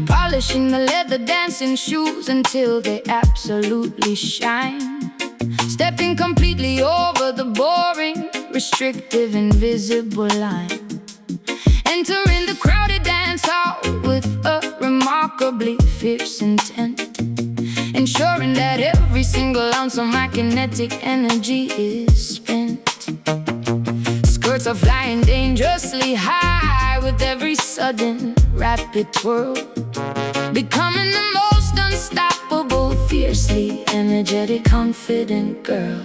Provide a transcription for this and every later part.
Polishing the leather dancing shoes until they absolutely shine. Stepping completely over the boring, restrictive, invisible line. Entering the crowded dance hall with a remarkably fierce intent, ensuring that every single ounce of my kinetic energy is spent. Skirts are flying dangerously high with every sudden rapid twirl, becoming the most unstoppable, fiercely energetic, confident girl.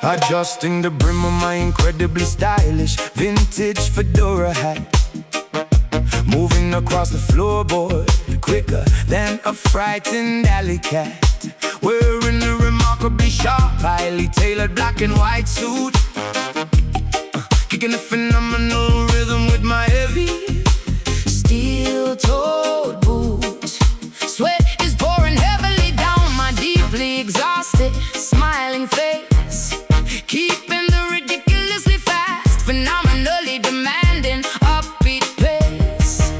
Adjusting the brim of my incredibly stylish vintage fedora hat, moving across the floorboard quicker than a frightened alley cat. Wearing a remarkably sharp, highly tailored black and white suit, kicking a phenomenal rhythm with my heavy steel-toed boots. Sweat is pouring heavily down my deeply exhausted, smiling face, keeping the ridiculously fast, phenomenally demanding, upbeat pace.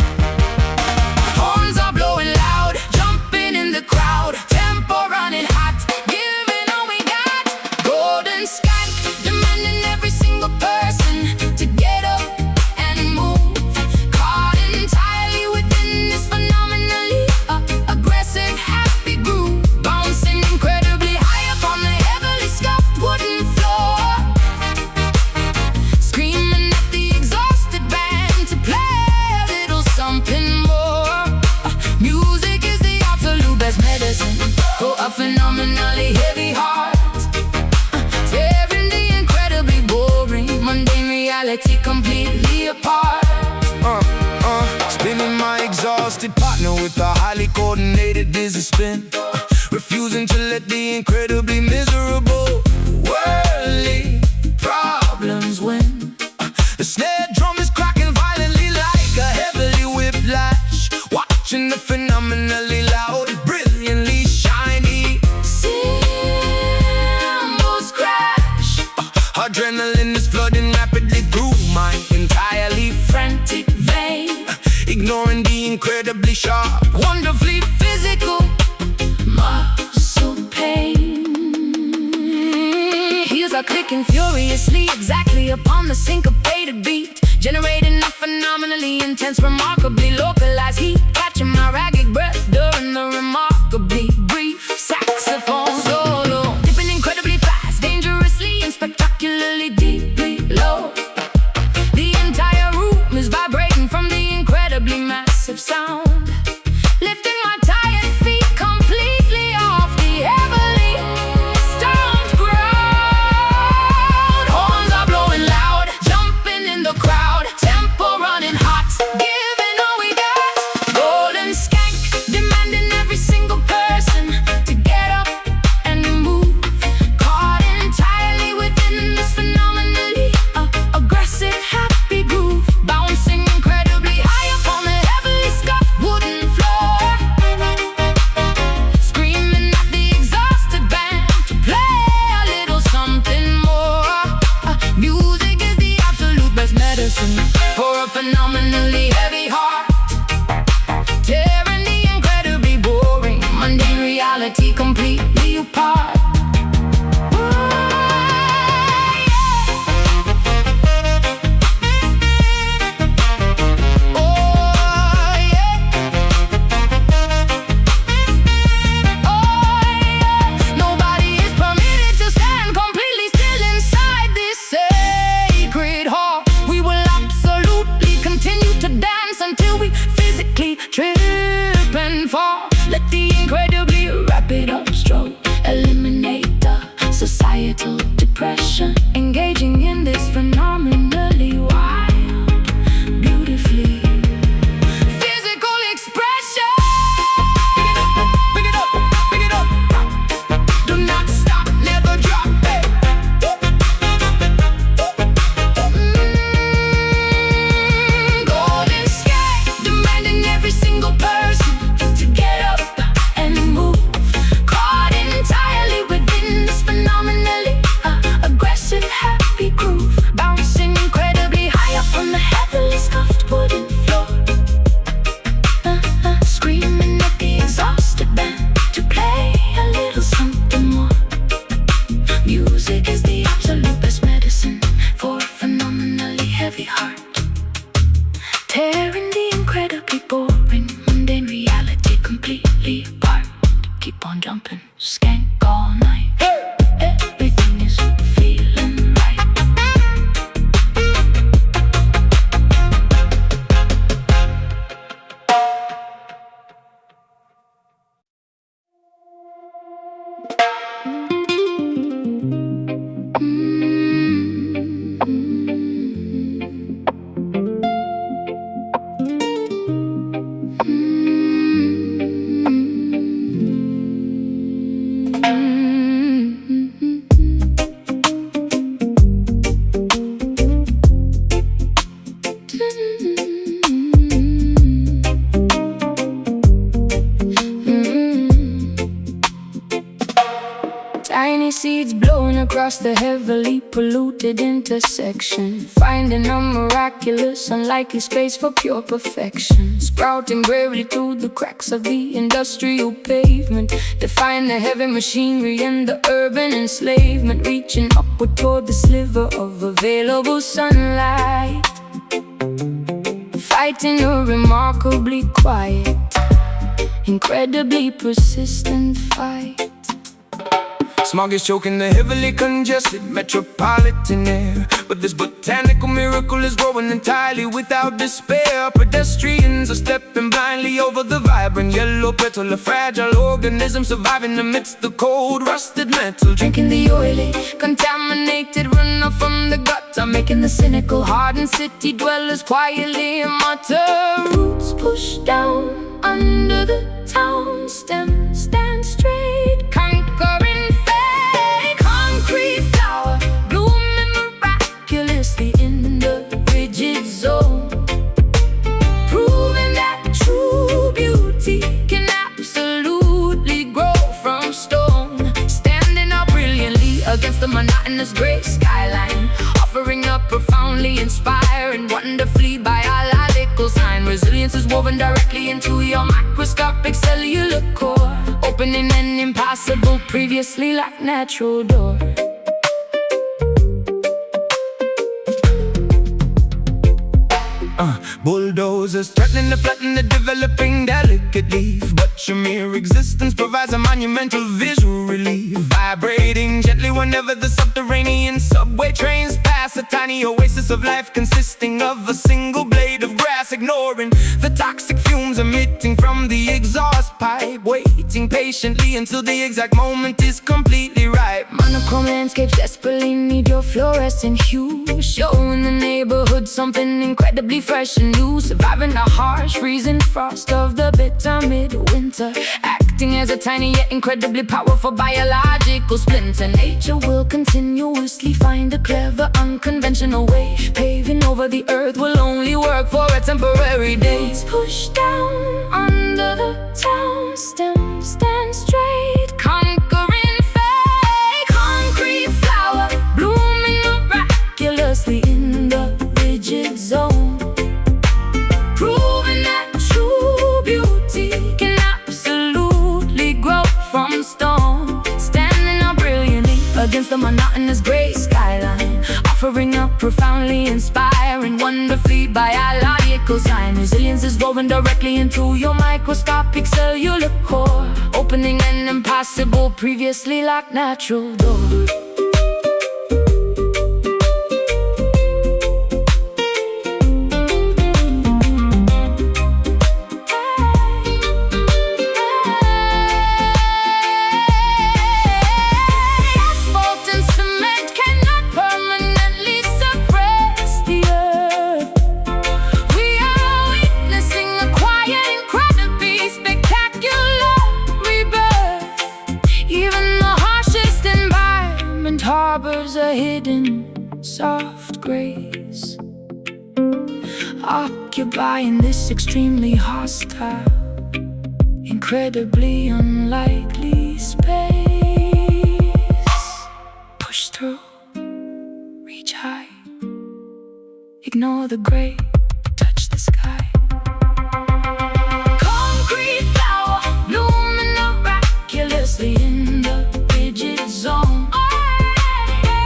Horns are blowing loud, jumping in the crowd, tempo running hot, giving all we got. Golden sky, demanding every single person to get up and move, caught entirely within this phenomenally aggressive, happy groove, bouncing incredibly high up on the heavily scuffed wooden floor, screaming at the exhausted band to play a little something more. Music is the absolute best medicine for a phenomenally heavy heart, tearing the incredibly boring, mundane reality completely apart. Spinning my exhausted partner with a highly coordinated dizzy spin, refusing to let the incredibly miserable worldly problems win. The snare drum is cracking violently like a heavily whiplash, watching the phenomenally loud, brilliantly shiny cymbals crash. Adrenaline is flooding rapidly through my entirely frantic vein, ignoring the incredibly sharp, Wonderfully physical muscle pain. Heels are clicking furiously exactly upon the syncopated beat, generating a phenomenally intense, remarkably localized heat, catching my ragged breath during the remarkably brief saxophone solo, dipping incredibly fast, dangerously and spectacularly deeply low. The entire room is vibrating from the incredibly massive sound, lifting my tired feet completely off the heavily stomped ground. Horns are blowing loud, jumping in the crowd, tempo running hot, giving all we got. Golden skank, demanding every single person to get up and move, caught entirely within this phenomenally aggressive, happy groove, bouncing incredibly high up on the heavily scuffed wooden floor, screaming at the exhausted band to play a little something more. Music is the absolute best medicine for a phenomenally heavy heart, tearing the incredibly boring, mundane reality completely apart. Nobody is permitted to stand completely still inside this sacred hall. We will absolutely continue to dance until we physically trip and fall. Let the incredibly rapid upstroke eliminate the societal depression. Tiny seeds blown across the heavily polluted intersection, finding a miraculous, unlikely space for pure perfection. Sprouting bravely through the cracks of the industrial pavement, defying the heavy machinery and the urban enslavement, reaching upward toward the sliver of available sunlight, fighting a remarkably quiet, incredibly persistent fight. Smog is choking the heavily congested metropolitan air, but this botanical miracle is growing entirely without despair. Pedestrians are stepping blindly over the vibrant yellow petal, a fragile organism surviving amidst the cold, rusted metal. Drinking the oily, contaminated runoff from the gutter, making the cynical, hardened city dwellers quietly mutter. Roots push down under the town, stems stand straight, conquering fate. Concrete flower blooming miraculously in the rigid zone, proving that true beauty can absolutely grow from stone. Standing up brilliantly against the monotonous gray skyline, offering up profoundly inspiring, wonderfully biological sign. Resilience is woven directly into your microscopic cellular core, opening an impossible, previously lacked natural door. Bulldozers threatening to flatten the developing delicate leaf, but your mere existence provides a monumental visual relief. Vibrating gently whenever the subterranean subway trains pass, a tiny oasis of life consisting of a single blade of grass, ignoring the toxic fumes emitting from the exhaust pipe, waiting patiently until the exact moment is completely ripe. Monochrome landscapes desperately need your fluorescent hue, showing the neighborhood something incredibly fresh and new, surviving the harsh freezing frost of the bitter midwinter, acting as a tiny yet incredibly powerful biological splinter. Nature will continuously find a clever, unconventional way, paving over the earth will only work for a temporary day. Push down under the town, stems stand straight, conquering fate. Concrete flower blooming miraculously in the rigid zone, proving that true beauty can absolutely grow from stone. Standing up brilliantly against the monotonous gray skyline, offering up profoundly inspiring, wonderfully biological sign. Resilience is woven directly into your microscopic cellular core, opening an impossible, previously locked natural door. Harbors a hidden, soft grace, occupying this extremely hostile, incredibly unlikely space. Push through, reach high, ignore the gray, touch the sky. Concrete flower blooming miraculously in the rigid zone,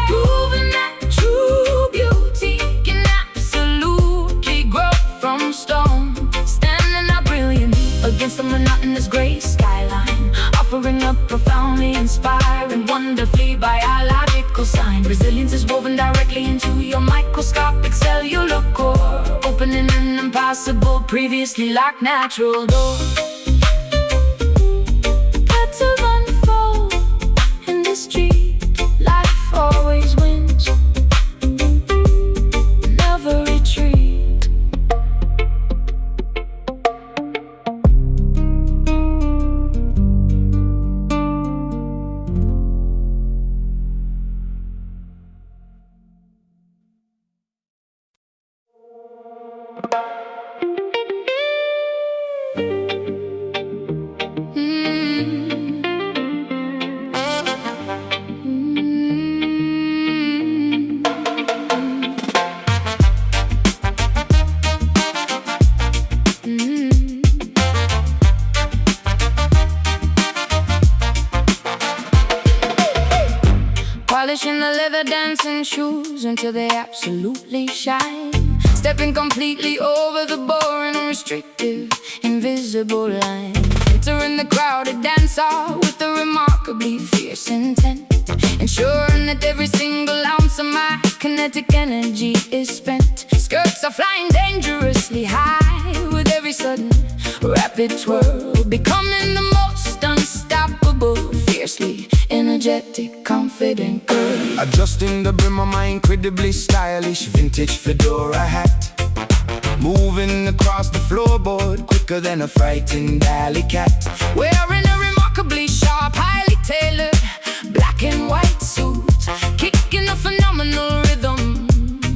proving that true beauty can absolutely grow from stone. Standing up brilliantly against the monotonous gray skyline, offering up profoundly inspiring, wonderfully biological sign. Resilience is woven directly into your microscopic cellular core, opening an impossible, previously locked natural door. Petals unfold in the street, life always wins, never retreat. polishing the leather dancing shoes until they absolutely shine, stepping completely over the boring, restrictive, invisible line, entering the crowded dance hall with a remarkably fierce intent, ensuring that every single ounce of my kinetic energy is spent. Skirts are flying dangerously high with every sudden rapid twirl, becoming the most unstoppable, fiercely energetic, confident girl. Adjusting the brim of my incredibly stylish vintage fedora hat, moving across the floorboard quicker than a frightened alley cat, wearing a remarkably sharp, highly tailored black and white suit, kicking a phenomenal rhythm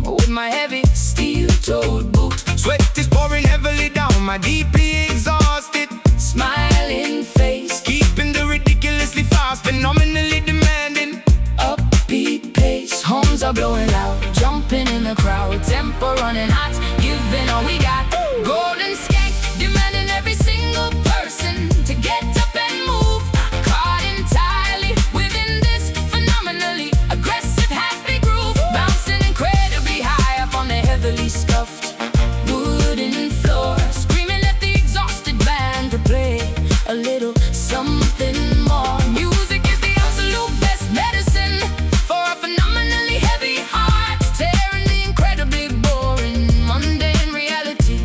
with my heavy steel-toed boot. Sweat is pouring heavily down my deeply exhausted smiling face, keeping the ridiculously fast, phenomenally demanding upbeat pace. Horns are blowing loud, jumping in the crowd, tempo running hot, giving all we got. Golden skank demanding every single person to get up and move, caught entirely within this phenomenally aggressive, happy groove, bouncing incredibly high up on the heavily scuffed wooden floor, screaming at the exhausted band to play a little something more. Music is the absolute best medicine for a phenomenally heavy heart, tearing the incredibly boring, mundane reality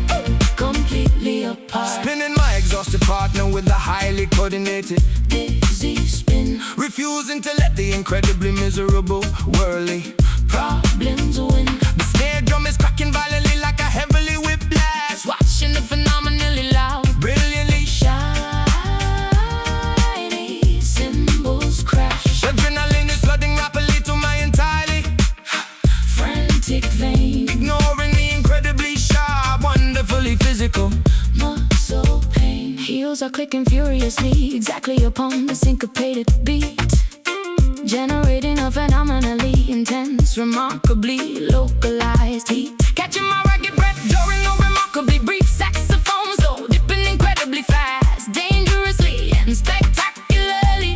completely apart. Spinning my exhausted partner with a highly coordinated Dizzy spin, refusing to let the incredibly miserable whirly problems win. The snare drum is cracking violently like a heavily whipped blast, Watching the phenomenally loud, brilliantly shiny cymbals crash, adrenaline is flooding rapidly to my entirely frantic vein, ignoring the incredibly sharp, wonderfully physical muscle pain. Heels are clicking furiously, exactly upon the syncopated beat, generating a phenomenally intense, remarkably localized heat, catching my ragged breath during a remarkably brief saxophone solo, dipping incredibly fast, dangerously and spectacularly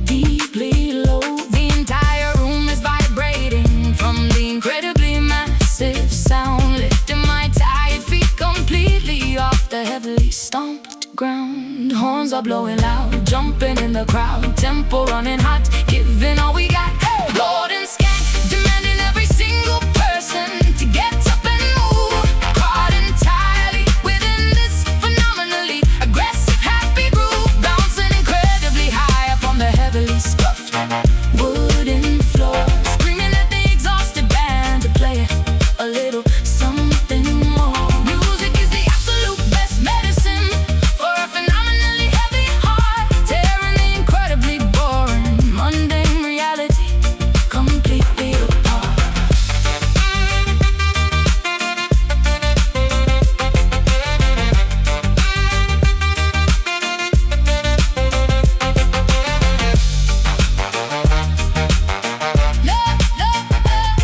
deeply low. The entire room is vibrating from the incredibly massive sound, lifting my tired feet completely off the heavily stomped ground. Horns are blowing loud, jumping in the crowd, tempo running hot, giving all we got. Golden skank demanding every single person to get up and move, caught entirely within this phenomenally aggressive, happy groove, bouncing incredibly high up on the heavily scuffed wooden floor, screaming at the exhausted band to play a little something more. Music is the absolute best medicine for a phenomenally heavy heart, tearing the incredibly boring, mundane reality completely apart. Love, love, love,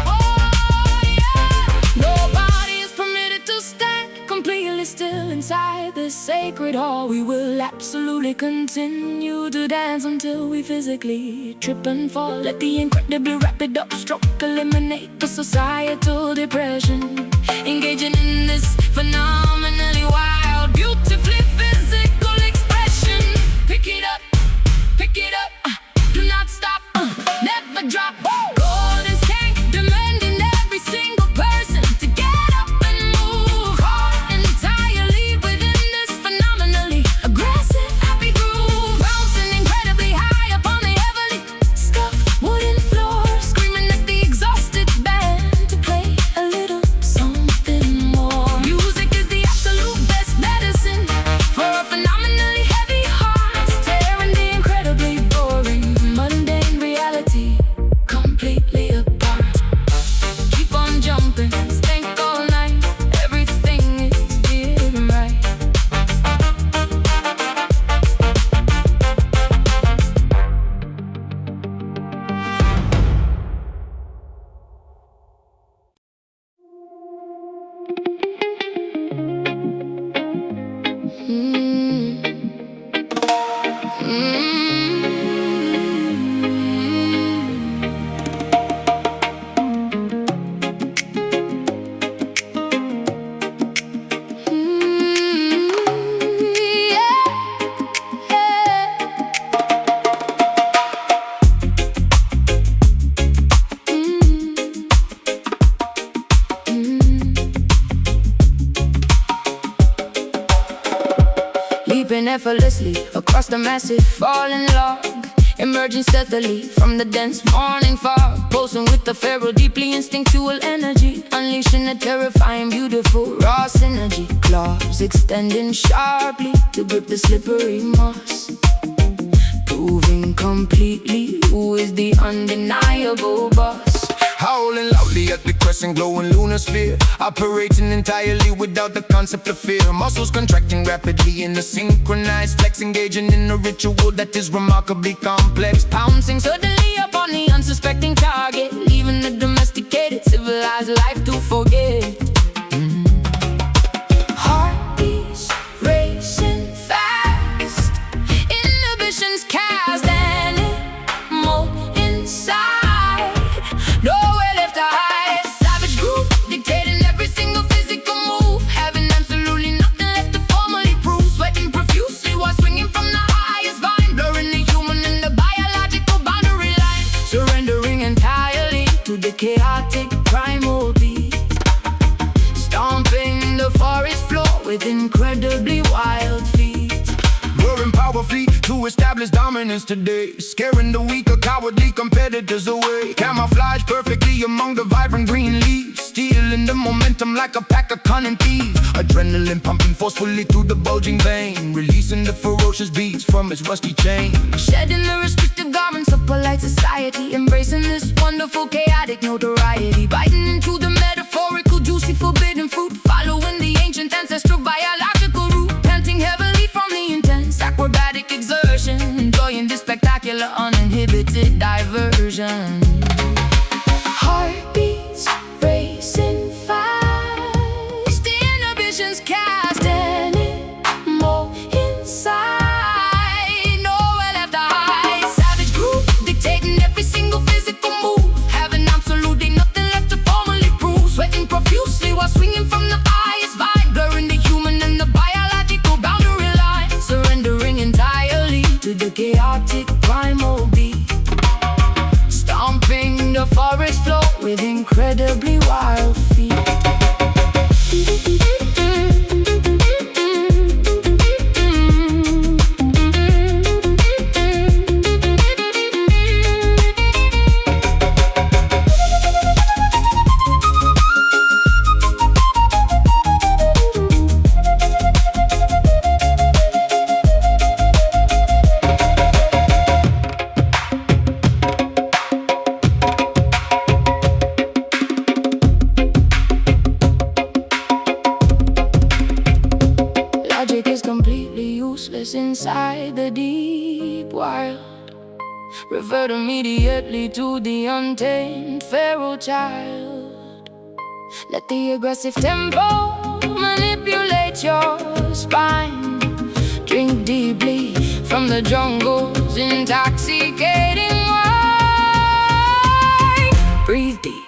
oh yeah. Nobody is permitted to stand completely still inside this sacred hall. We will absolutely continue to dance until we physically trip and fall. Let the incredibly rapid upstroke eliminate the societal depression, engaging in this phenomenally wild, beautifully physical expression. Pick it up, do not stop, never drop. Golden skank demanding every single person to get up and move, caught entirely within this phenomenally aggressive, happy groove, bouncing incredibly high up on the heavily scuffed wooden floor, screaming at the exhausted band to play a little something more. Music is the absolute best medicine Leaping effortlessly across the massive falling log, emerging stealthily from the dense morning fog, pulsing with the feral, deeply instinctual energy, unleashing a terrifying, beautiful, raw synergy. Claws extending sharply to grip the slippery moss, proving completely who is the undeniable boss. Howling loudly at the crescent glowing lunar sphere, operating entirely without the concept of fear. Muscles contracting rapidly in a synchronized flex, engaging in a ritual that is remarkably complex. Pouncing suddenly upon the unsuspecting target, leaving the domesticated, civilized life to forget. Heartbeats racing fast, inhibitions cast, animal inside, nowhere left to hide. Savage groove dictating every single physical move, having absolutely nothing left to formally prove. Sweating profusely while swinging from the highest vine, blurring the human and the biological boundary line, surrendering entirely to the chaotic primal beat, stomping the forest floor with incredibly wild feet. Roaring powerfully to establish dominance today, scaring the weaker, cowardly competitors away. Camouflage perfectly among the vibrant green leaves, stealing the momentum like a pack of cunning thieves. Adrenaline pumping forcefully through the bulging vein, releasing the ferocious beats from its rusty chain. Shedding the restrictive garments of polite society, embracing this wonderful chaotic notoriety, biting into the metaphorical juicy forbidden fruit, following the ancient ancestral biological route, panting heavily from the intense acrobatic exertion, enjoying this spectacular uninhibited diversion. Heartbeats racing fast, inhibitions cast, animal inside, nowhere left to hide. Savage groove dictating every single physical move, having absolutely nothing left to formally prove. Sweating profusely while swinging from the highest vine, blurring the human and the biological boundary line, surrendering entirely to the chaotic primal beat, stomping the forest floor with incredibly wild feet. Logic is completely useless inside the deep wild. Revert immediately to the untamed feral child. Let the aggressive tempo manipulate your spine. Drink deeply from the jungle's intoxicating wine. Breathe deep,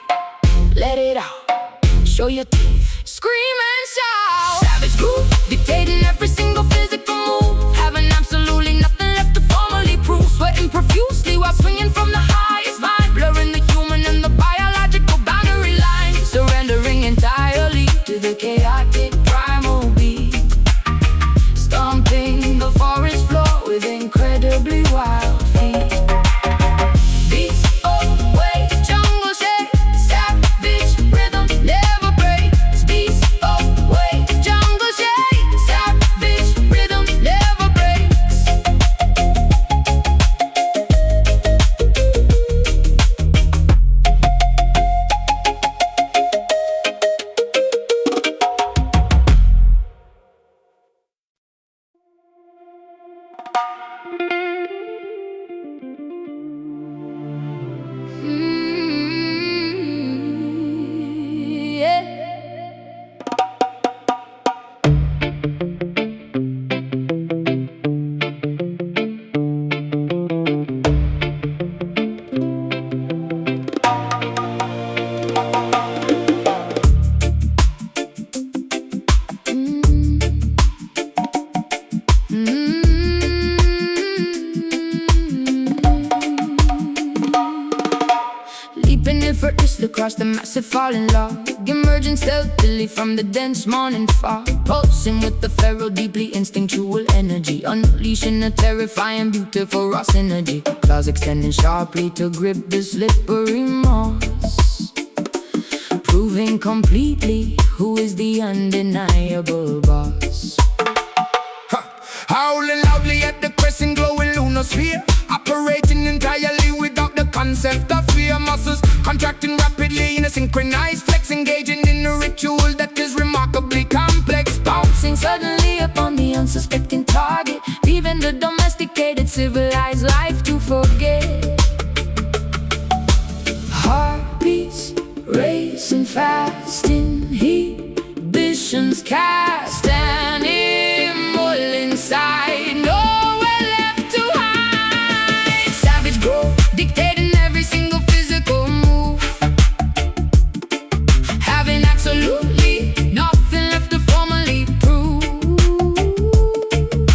let it out, show your teeth, scream and shout. Savage groove dictating every single physical move, having absolutely nothing left to formally prove. Sweating profusely while swinging from the highest vine, blurring the human and the biological boundary line, surrendering entirely to the chaotic primal beat, stomping the forest floor with incredibly wild feet. Beats away, jungle shake, savage rhythm never breaks. Beats away, jungle shake, savage rhythm never breaks. Yeah. across the massive falling log, emerging stealthily from the dense morning fog, pulsing with the feral, deeply instinctual energy, unleashing a terrifying, beautiful raw synergy. Claws extending sharply to grip the slippery moss, proving completely who is the undeniable boss. Howling loudly at the crescent glowing lunosphere, operating entirely without the concept of fear. Muscles contracting rapidly in a synchronized flex, engaging in a ritual that is remarkably complex. Bouncing suddenly upon the unsuspecting target, leaving the domesticated civilized life to forget. Heartbeats racing fast, inhibitions cast, and immortal inside, nowhere left to hide. Savage growth dictating every single physical move, having absolutely nothing left to formally prove.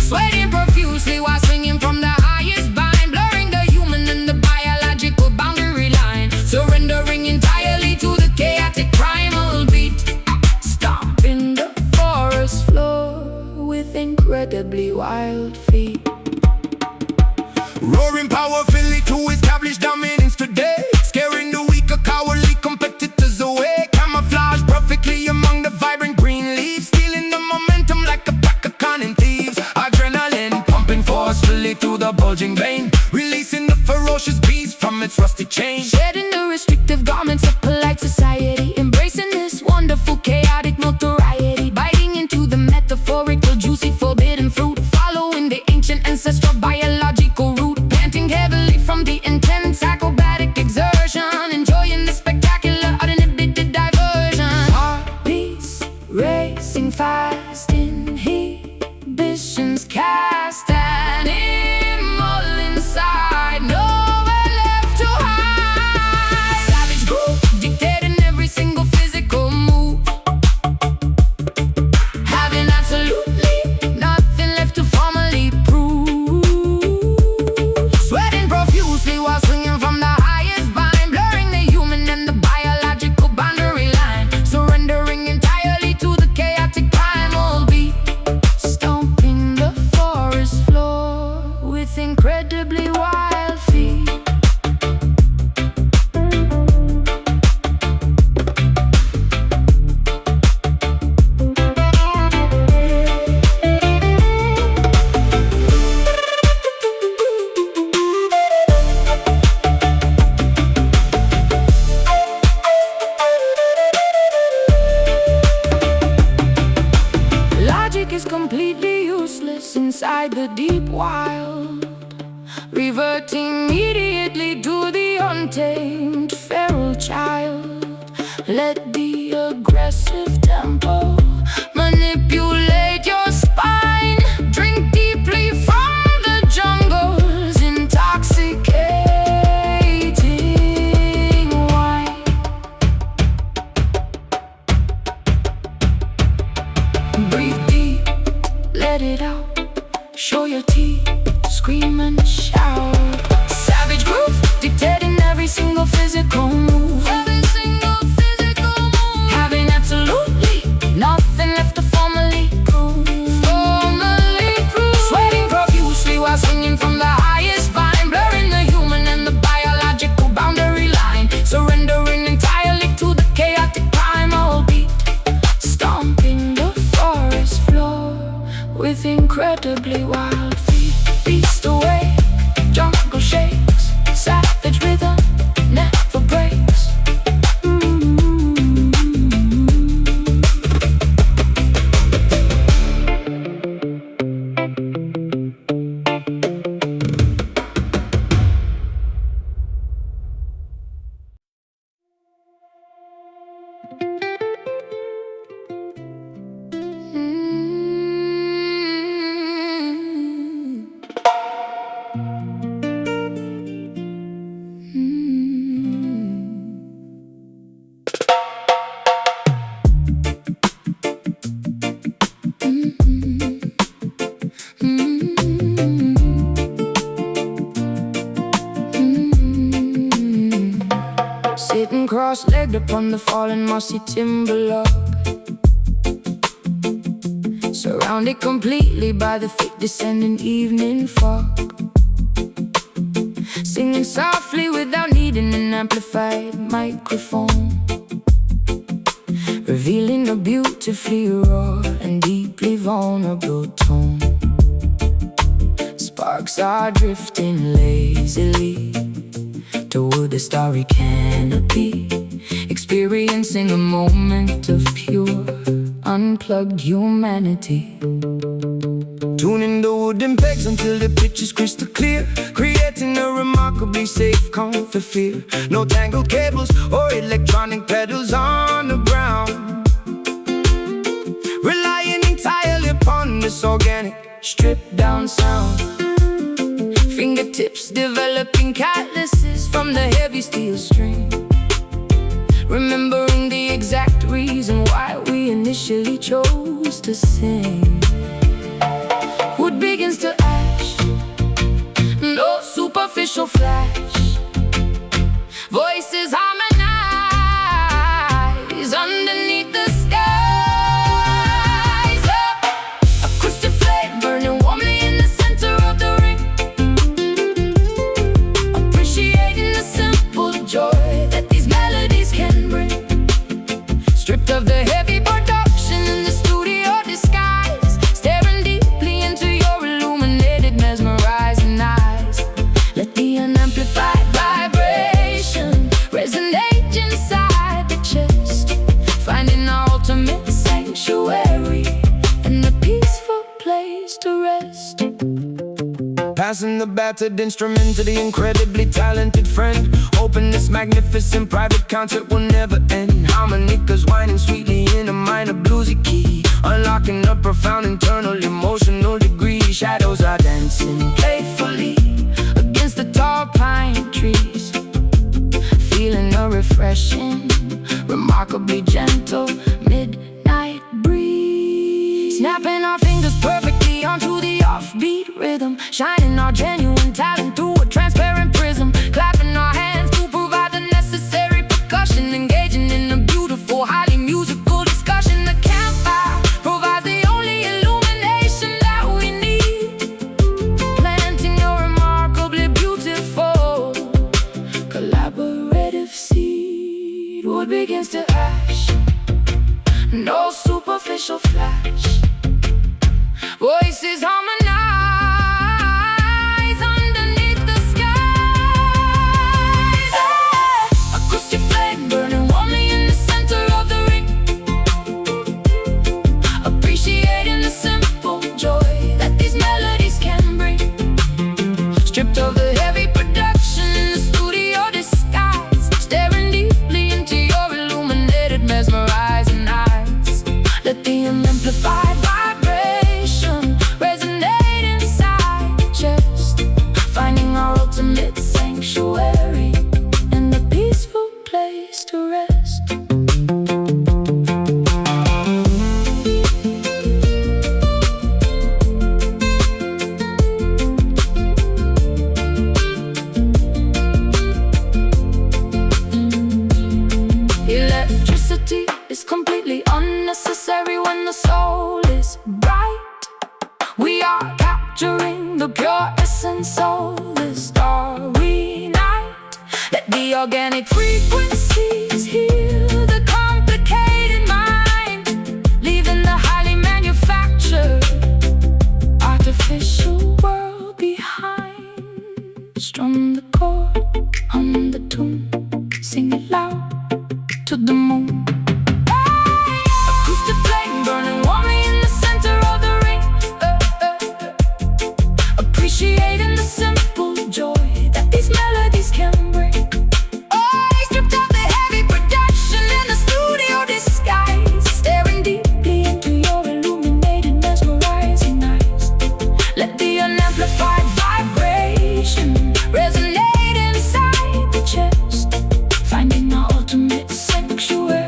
Sweating profusely while swinging from the highest bind, blurring the human and the biological boundary line, surrendering entirely to the chaotic primal beat, stomping the forest floor with incredibly wild feet. Roaring powerfully to establish dominance today, scaring the weaker, cowardly competitors away. Camouflage perfectly among the vibrant green leaves, stealing the momentum like a pack of cunning thieves. Adrenaline pumping forcefully through the bulging vein, releasing the ferocious beast from its rusty chain. Shedding the restrictive garments of polite society, embracing this wonderful chaotic notoriety, biting into the metaphorical juicy forbidden fruit, following the ancient ancestral biological route, panting heavily from the intense acrobatic exertion, enjoying the spectacular uninhibited diversion. Heartbeats racing fast, inhibitions cast, and immortal inside, nowhere left to hide. Savage growth dictating every single physical move, having absolutely nothing left to formally prove. Sweating profusely while swinging from the highest vine, blurring the human and the biological boundary line, surrendering entirely to the chaotic primal beat, stomping the forest floor with incredibly wild feet. Logic is completely useless inside the deep wild, reverting immediately to the untamed feral child. Let the aggressive tempo manipulate your spine, drink deeply from the jungle's intoxicating wine. Breathe deep, let it out, show your teeth, scream and shout. Savage groove dictating every single physical move, having absolutely nothing left to formally prove. Sweating profusely while swinging from the highest vine, blurring the human and the biological boundary line, surrendering entirely to the chaotic primal beat, stomping the forest floor with incredibly wild feet. Beast away. Sitting cross-legged upon the fallen mossy timber log, surrounded completely by the thick descending evening fog, singing softly without needing an amplified microphone, revealing a beautifully raw and deeply vulnerable tone. Sparks are drifting lazily toward a starry canopy, experiencing a moment of pure, unplugged humanity. Tuning the wooden pegs until the pitch is crystal clear, creating a remarkably safe comfort fear. No tangled cables or electronic pedals on the ground, relying entirely upon this organic, stripped down sound. Fingertips developing calluses from the heavy steel string, remembering the exact reason why we initially chose to sing. Wood begins to ash, no superficial flash, voices harmonize underneath the skies. A crystal flame burning warmly in the center of the ring, appreciating the simple joy that these melodies can bring. Stripped of the heavy production in the studio disguise, staring deeply into your illuminated, mesmerizing eyes. Let the unamplified vibration resonate inside the chest, finding our ultimate sanctuary and a peaceful place to rest. Passing the battered instrument to the incredibly talented friend, hoping this magnificent private concert will never end. Harmonicas whining sweetly in a minor bluesy key, unlocking a profound internal emotional degree. Shadows are dancing playfully against the tall pine trees, feeling a refreshing, remarkably gentle midnight breeze. Snapping our fingers perfectly onto the offbeat rhythm, shining our genuine talent through a transparent prism, clapping our hands to provide the necessary percussion, engaging in a beautiful, highly musical discussion. The campfire provides the only illumination that we need, planting a remarkably beautiful collaborative seed. Wood begins to ash, no superficial flash, voices harmonize underneath the skies. A crystal flame burning warmly in the center of the ring, appreciating the simple joy that these melodies can bring. Stripped of the heavy production in the studio disguise, staring deeply into your illuminated, mesmerizing eyes. Let the unamplified vibration resonate inside the chest, finding our ultimate sanctuary and a peaceful place to rest. Electricity is completely unnecessary when the soul is bright. We are capturing the pure essence of this starry night. Let the organic frequencies heal the complicated mind, leaving the highly manufactured artificial world behind. Strum the chord, hum the tune, sing it loud to the moon. Acoustic flame burning warmly in the center of the ring, appreciating the simple joy that these melodies can bring. Oh, stripped of the heavy production in the studio disguise, staring deeply into your illuminated, mesmerizing eyes. Let the unamplified vibration resonate inside the chest, finding our ultimate sanctuary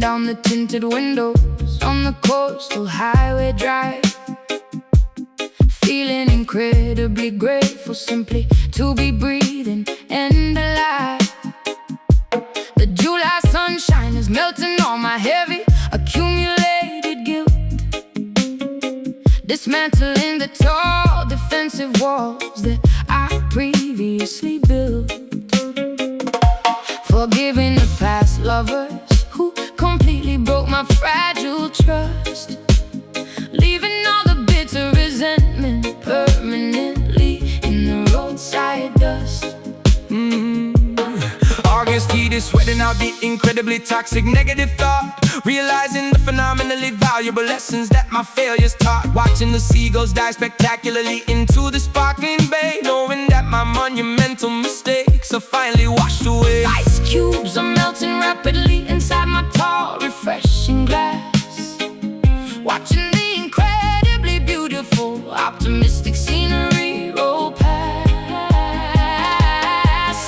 down the tinted windows on the coastal highway drive, feeling incredibly grateful simply to be breathing and alive. The July sunshine is melting all my heavy accumulated guilt, dismantling the tall defensive walls that I previously built, forgiving the past lovers who completely broke my fragile trust, leaving all the bitter resentment permanently in the roadside dust. August heat is sweating out the incredibly toxic negative thought, realizing the phenomenally valuable lessons that my failures taught. Watching the seagulls die spectacularly into the sparkling bay, knowing that my monumental mistakes are finally washed away. Ice cubes are melting rapidly inside my tall, refreshing glass, watching the incredibly beautiful, optimistic scenery roll past.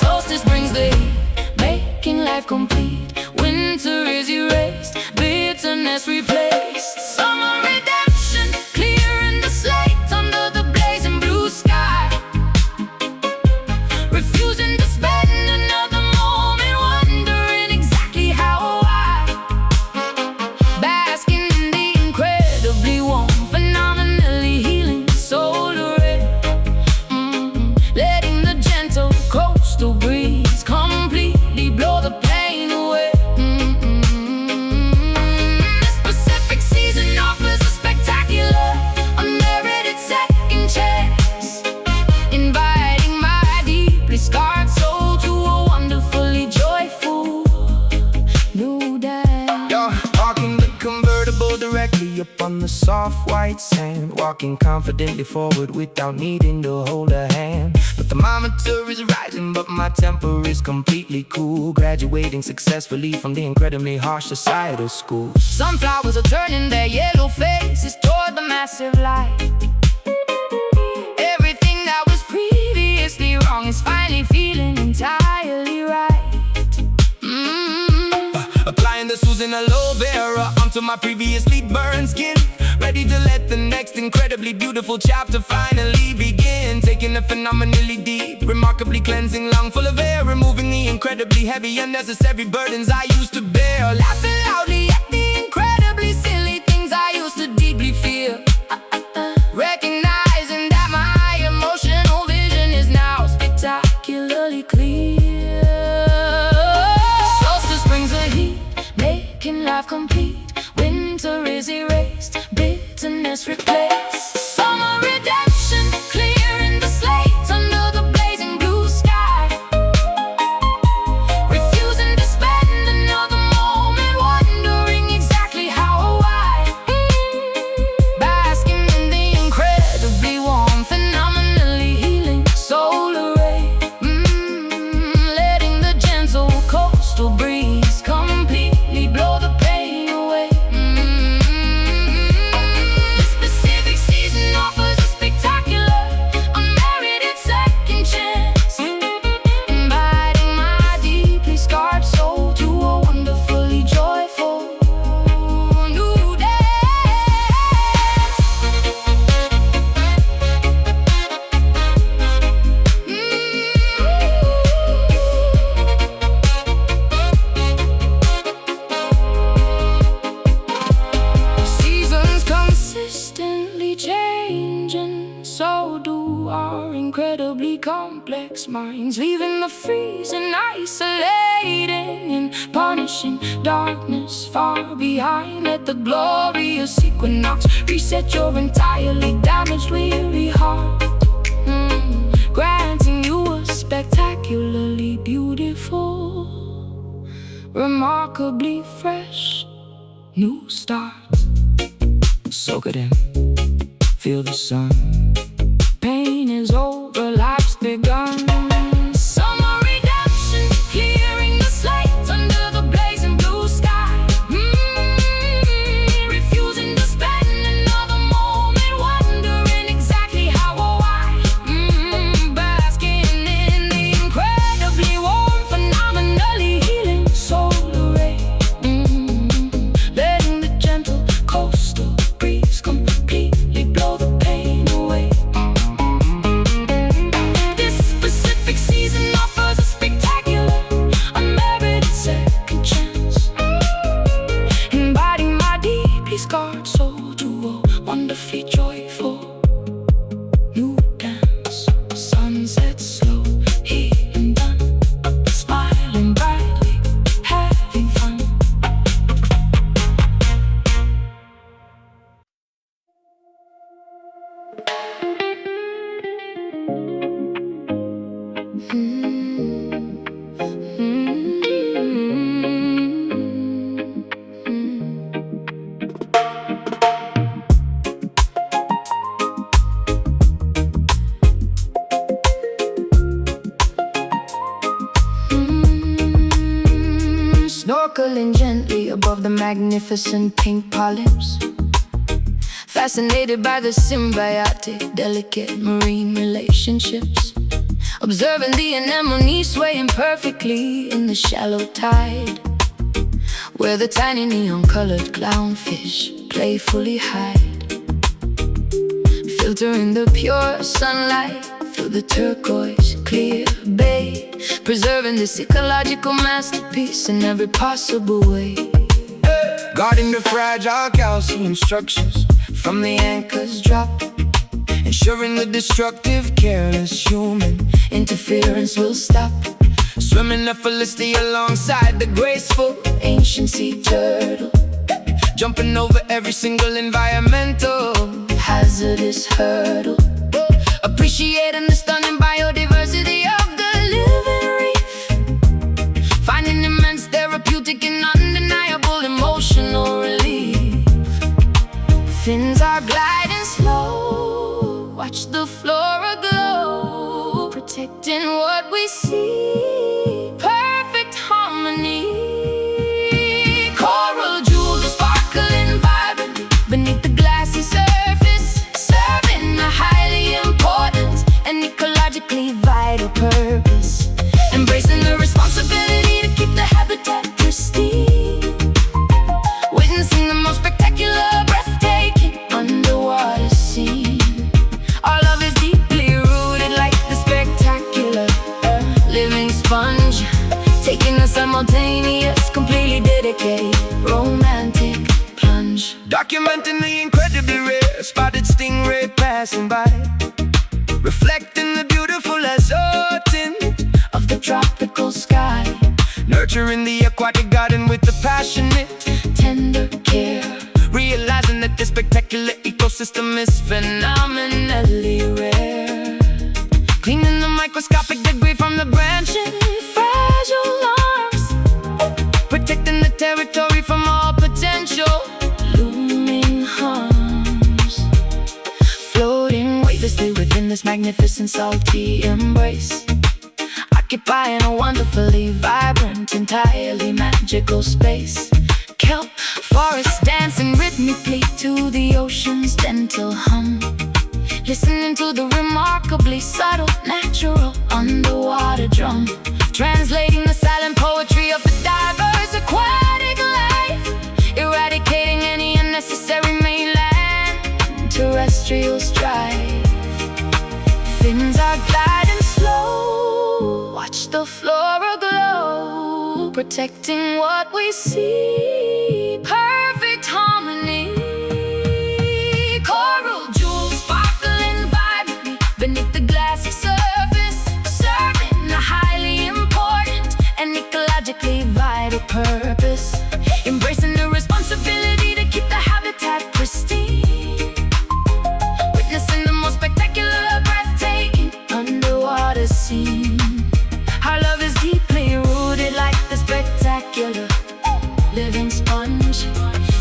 Solstice brings the heat, making life complete. Winter is erased, bitterness replaced. Summer redemption, clearing the slate under the blazing blue sky, refusing to spend another moment wondering exactly how or why, basking in the incredibly warm, phenomenally healing solar ray, letting the gentle coastal breeze completely blow the pain away. This Pacific season offers a spectacular, unmerited second chance, inviting my deeply scarred soul to a wonderfully joyful new dance. Yo, parking the convertible directly up on the soft white sand, walking confidently forward without needing to hold a hand. The thermometer is rising, but my temper is completely cool, graduating successfully from the incredibly harsh societal school. Sunflowers are turning their yellow faces toward the massive light. Everything that was previously wrong is finally feeling entirely right. Applying the Susan aloe vera onto my previously burned skin, ready to let the next incredibly beautiful chapter finally begin. Taking a phenomenally deep, remarkably cleansing lung full of air, removing the incredibly heavy, unnecessary burdens I used to bear, laughing loudly at the incredibly silly things I used to deeply feel, recognizing that my emotional vision is now spectacularly clear. Solstice brings the heat, making life complete. Winter is erased, bitterness replaced. Summer redemption, clearing the slate under the blazing blue sky, refusing to spend another moment wondering exactly how or why, basking in the incredibly warm, phenomenally healing solar ray, letting the gentle coastal breeze completely blow the pain away. This Pacific season offers a spectacular, unmerited second chance, inviting my deeply scarred soul to a wonderfully joyful new dance. Seasons consistently changing, so do our incredibly complex minds, leaving the freezing, isolating, and punishing darkness far behind. Let the glorious equinox reset your entirely damaged, weary heart, granting you a spectacularly beautiful, remarkably fresh new start. soak it in, feel the sun. Pain is over, life's begun. Summer redemption, clearing the slate under the blazing blue sky. Refusing to spend another moment wondering exactly how or why. Basking in the incredibly warm, phenomenally healing solar ray. snorkeling gently above the magnificent pink polyps, fascinated by the symbiotic, delicate marine relationships, observing the anemone swaying perfectly in the shallow tide, where the tiny neon-colored clownfish playfully hide, filtering the pure sunlight through the turquoise clear bay, preserving this ecological masterpiece in every possible way. Guarding the fragile calcium structures from the anchor's drop, ensuring the destructive, careless human interference will stop, swimming effortlessly alongside the graceful ancient sea turtle, jumping over every single environmental hazardous hurdle, appreciating the stunning biodiversity of the living reef, finding immense therapeutic and undeniable emotional relief. Fins are gliding slow, watch the flora glow, protecting what we see, perfect harmony. Coral jewels sparkling vibrantly beneath the glassy surface, serving a highly important and ecologically vital purpose, embracing the responsibility to keep the habitat pristine, witnessing the most spectacular, breathtaking underwater scene. Our love is deeply rooted like the spectacular living sponge, taking a simultaneous, completely dedicated, romantic plunge, documenting the incredibly rare spotted stingray passing by, reflecting the beautiful azure tint of the tropical sky, nurturing the aquatic garden with the passionate, tender care, realizing that this spectacular ecosystem is phenomenally rare, cleaning the microscopic debris from the branching fragile arms, protecting the territory from all potential looming harms, floating weightlessly within this magnificent salty embrace, occupying a wonderfully vibrant, entirely magical space. Kelp forests dancing rhythmically to the ocean's gentle hum, listening to the remarkably subtle, natural underwater drum, translating the silent poetry of the diverse aquatic life, eradicating any unnecessary mainland terrestrial strife. Fins are gliding slow, watch the flora glow, protecting what we see, perfect harmony. Coral jewels sparkling vibrantly beneath the glassy surface, serving a highly important and ecologically vital purpose, embracing the responsibility to keep the habitat pristine, witnessing the most spectacular, breathtaking underwater scene. Our love is deeply rooted like the spectacular living sponge,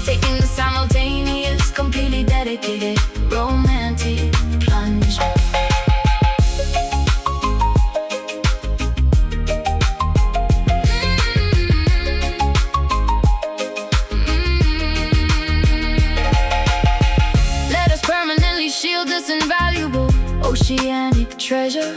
taking the simultaneous, completely dedicated, romantic plunge. Let us permanently shield this invaluable oceanic treasure.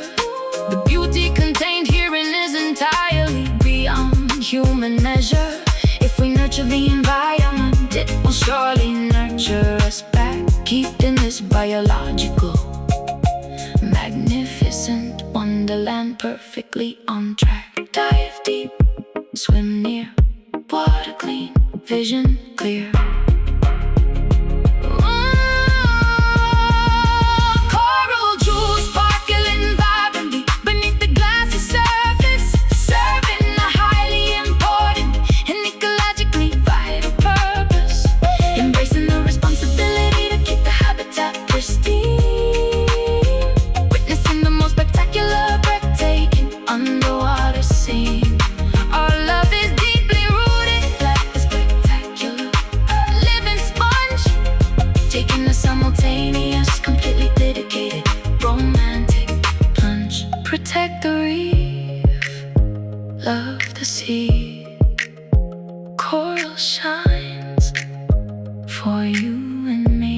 The beauty contained herein is entirely beyond human measure. If we nurture the environment, it will surely nurture us back, keeping this biological, magnificent wonderland perfectly on track. Dive deep, swim near, water clean, vision clear. Coral jewels sparkling vibrantly beneath the glassy surface, serving a highly important and ecologically vital purpose, embracing the responsibility to keep the habitat pristine, witnessing the most spectacular, breathtaking underwater scene. Our love is deeply rooted like the spectacular shines for you and me.